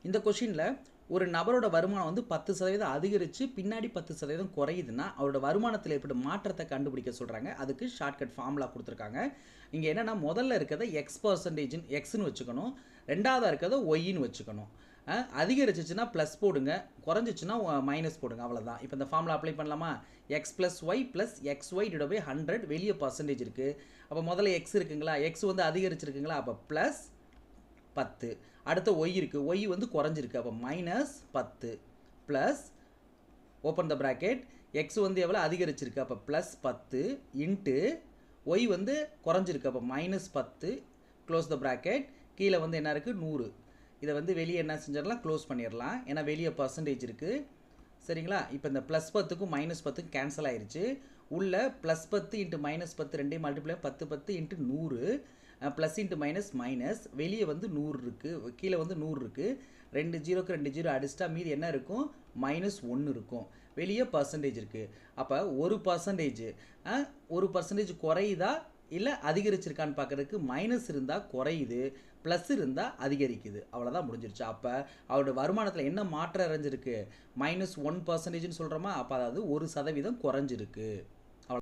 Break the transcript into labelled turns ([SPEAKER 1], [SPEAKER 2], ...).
[SPEAKER 1] இந்த கொஷினில் ஒரு நபரோட வருமானம் வந்து 10% அதிகரித்து பின்னாடி 10% குறையுதுன்னா அவரோட வருமானத்தில் ஏற்படும் மாற்றத்தை கண்டுபிடிக்க சொல்கிறாங்க. அதுக்கு ஷார்ட்கட் ஃபார்முலா கொடுத்துருக்காங்க. இங்கே என்னென்னா முதல்ல இருக்கிறத X% எக்ஸ்னு வச்சுக்கணும், ரெண்டாவதாக இருக்கிறத ஒய்ன்னு வச்சுக்கணும். அதிகரிச்சிச்சுன்னா ப்ளஸ் போடுங்க, குறைஞ்சிச்சுன்னா மைனஸ் போடுங்க, அவ்வளோதான். இப்போ இந்த ஃபார்முலா அப்ளை பண்ணலாமா? X plus Y plus XY divide by 100 வெளியே பர்சன்டேஜ் இருக்குது. அப்போ முதல்ல எக்ஸ் இருக்குங்களா, எக்ஸ் வந்து அதிகரிச்சிருக்குங்களா, அப்போ ப்ளஸ் 10. அடுத்த ஒய் இருக்குது, ஒய் வந்து குறைஞ்சிருக்கு, அப்போ minus 10 plus open the bracket X வந்து எவ்வளோ அதிகரிச்சிருக்கு, அப்போ ப்ளஸ் 10 இன்ட்டு ஒய் வந்து குறைஞ்சிருக்கு, அப்போ மைனஸ் 10 க்ளோஸ் த ப்ராக்கெட். கீழே வந்து என்ன இருக்குது 100. இதை வந்து வெளியே என்ன செஞ்சிடலாம், க்ளோஸ் பண்ணிடலாம், ஏன்னா வெளியே பர்சன்டேஜ் இருக்குது. சரிங்களா? இப்போ இந்த ப்ளஸ் 10க்கும் மைனஸ் 10க்கும் கேன்சல் ஆயிடுச்சு. உள்ள ப்ளஸ் 10 இன்ட்டு மைனஸ் 10 ரெண்டையும் multiply 10 into 100 plus into minus minus, வெளியே வந்து 100 இருக்குது, கீழே வந்து 100 இருக்குது. 2 ஜீரோக்கு 2 ஜீரோ அடிச்சிட்டா மீதி என்ன இருக்கும், -1 இருக்கும். வெளியே பர்சன்டேஜ் இருக்குது. அப்போ ஒரு பர்சன்டேஜ் குறையுதா இல்லை அதிகரிச்சிருக்கான்னு பார்க்குறதுக்கு மைனஸ் இருந்தால் குறையுது, ப்ளஸ் இருந்தால் அதிகரிக்குது. அவ்வளோதான், முடிஞ்சிருச்சு. அப்போ அவரோட வருமானத்தில் என்ன மாற்றம் அடைஞ்சிருக்கு, -1% சொல்கிறோமா, அப்போ அதாவது 1% குறைஞ்சிருக்கு.